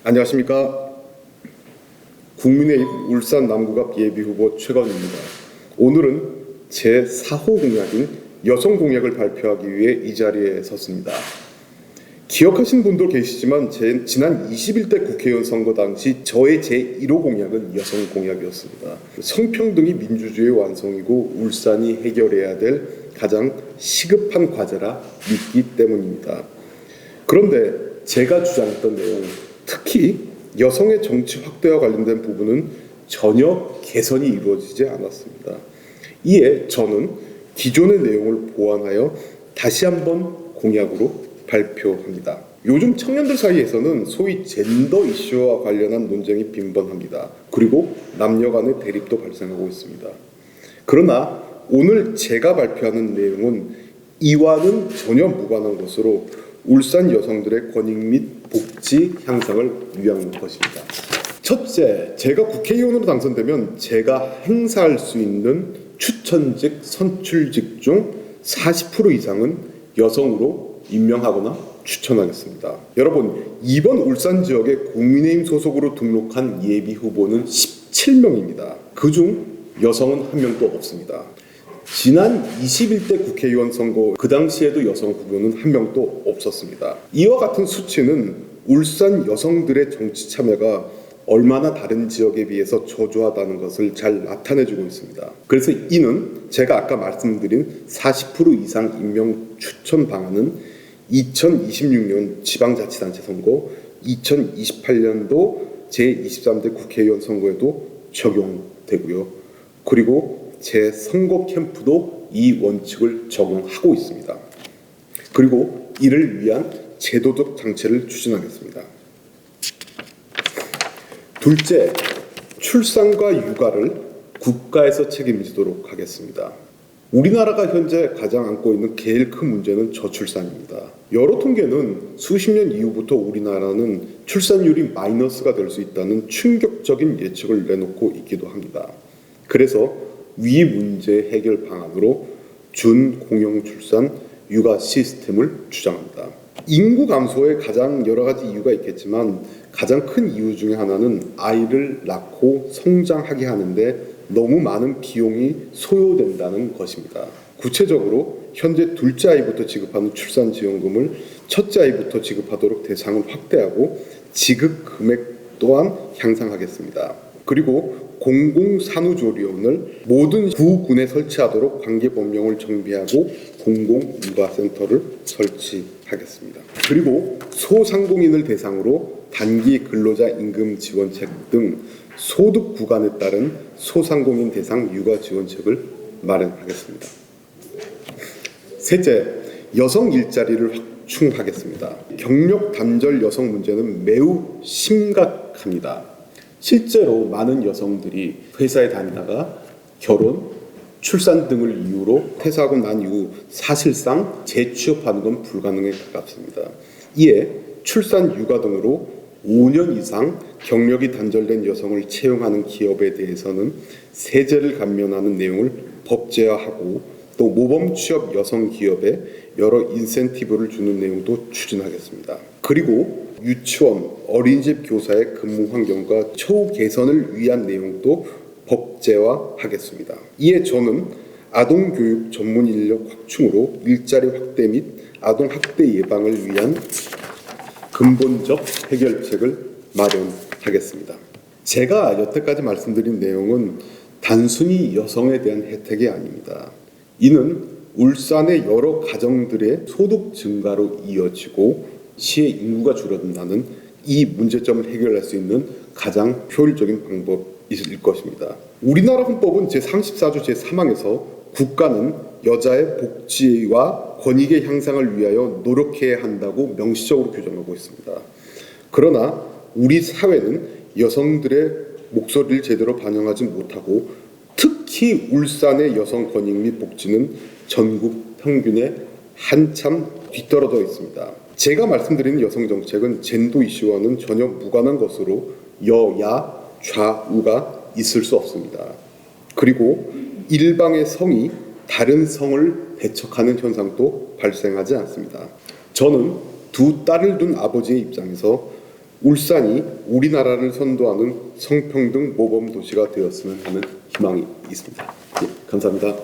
안녕하십니까. 국민의힘 울산 남구갑 예비후보 최건우입니다. 오늘은 제4호 공약인 여성 공약을 발표하기 위해 이 자리에 섰습니다. 기억하시는 분도 계시지만 지난 21대 국회의원 선거 당시 저의 제1호 공약은 여성 공약이었습니다. 성평등이 민주주의의 완성이고 울산이 해결해야 될 가장 시급한 과제라 믿기 때문입니다. 그런데 제가 주장했던 내용, 특히 여성의 정치 확대와 관련된 부분은 전혀 개선이 이루어지지 않았습니다. 이에 저는 기존의 내용을 보완하여 다시 한번 공약으로 발표합니다. 요즘 청년들 사이에서는 소위 젠더 이슈와 관련한 논쟁이 빈번합니다. 그리고 남녀 간의 대립도 발생하고 있습니다. 그러나 오늘 제가 발표하는 내용은 이와는 전혀 무관한 것으로 울산 여성들의 권익 및 복지 향상을 위한 것입니다. 첫째, 제가 국회의원으로 당선되면 제가 행사할 수 있는 추천직, 선출직 중 40% 이상은 여성으로 임명하거나 추천하겠습니다. 여러분, 이번 울산 지역에 국민의힘 소속으로 등록한 예비 후보는 17명입니다. 그중 여성은 한 명도 없습니다. 지난 21대 국회의원 선거 그 당시에도 여성 후보는 한 명도 없었습니다. 이와 같은 수치는 울산 여성들의 정치 참여가 얼마나 다른 지역에 비해서 저조하다는 것을 잘 나타내주고 있습니다. 그래서 이는 제가 아까 말씀드린 40% 이상 임명 추천 방안은 2026년 지방자치단체 선거, 2028년도 제23대 국회의원 선거에도 적용되고요. 그리고 제 선거 캠프도 이 원칙을 적용하고 있습니다. 그리고 이를 위한 제도적 장치를 추진하겠습니다. 둘째, 출산과 육아를 국가에서 책임지도록 하겠습니다. 우리나라가 현재 가장 안고 있는 제일 큰 문제는 저출산입니다. 여러 통계는 수십 년 이후부터 우리나라는 출산율이 마이너스가 될 수 있다는 충격적인 예측을 내놓고 있기도 합니다. 그래서 위 문제 해결 방안으로 준공영 출산 육아 시스템을 주장합니다. 인구 감소에 가장 여러 가지 이유가 있겠지만 가장 큰 이유 중에 하나는 아이를 낳고 성장하게 하는데 너무 많은 비용이 소요된다는 것입니다. 구체적으로 현재 둘째 아이부터 지급하는 출산지원금을 첫째 아이부터 지급하도록 대상을 확대하고 지급 금액 또한 향상하겠습니다. 그리고 공공산후조리원을 모든 구군에 설치하도록 관계법령을 정비하고 공공육아센터를 설치하겠습니다. 그리고 소상공인을 대상으로 단기 근로자 임금 지원책 등 소득 구간에 따른 소상공인 대상 육아 지원책을 마련하겠습니다. 셋째, 여성 일자리를 확충하겠습니다. 경력 단절 여성 문제는 매우 심각합니다. 실제로 많은 여성들이 회사에 다니다가 결혼, 출산 등을 이유로 퇴사하고 난 이후 사실상 재취업하는 건 불가능에 가깝습니다. 이에 출산, 육아 등으로 5년 이상 경력이 단절된 여성을 채용하는 기업에 대해서는 세제를 감면하는 내용을 법제화하고 또 모범 취업 여성 기업에 여러 인센티브를 주는 내용도 추진하겠습니다. 그리고 유치원, 어린이집 교사의 근무 환경과 처우 개선을 위한 내용도 법제화하겠습니다. 이에 저는 아동교육 전문 인력 확충으로 일자리 확대 및 아동학대 예방을 위한 근본적 해결책을 마련하겠습니다. 제가 여태까지 말씀드린 내용은 단순히 여성에 대한 혜택이 아닙니다. 이는 울산의 여러 가정들의 소득 증가로 이어지고 시의 인구가 줄어든다는 이 문제점을 해결할 수 있는 가장 효율적인 방법일 것입니다. 우리나라 헌법은 제34조 제3항에서 국가는 여자의 복지와 권익의 향상을 위하여 노력해야 한다고 명시적으로 규정하고 있습니다. 그러나 우리 사회는 여성들의 목소리를 제대로 반영하지 못하고 특히 울산의 여성 권익 및 복지는 전국 평균에 한참 뒤떨어져 있습니다. 제가 말씀드리는 여성 정책은 젠더 이슈와는 전혀 무관한 것으로 여야 좌우가 있을 수 없습니다. 그리고 일방의 성이 다른 성을 배척하는 현상도 발생하지 않습니다. 저는 두 딸을 둔 아버지의 입장에서 울산이 우리나라를 선도하는 성평등 모범 도시가 되었으면 하는 희망이 있습니다. 예, 감사합니다.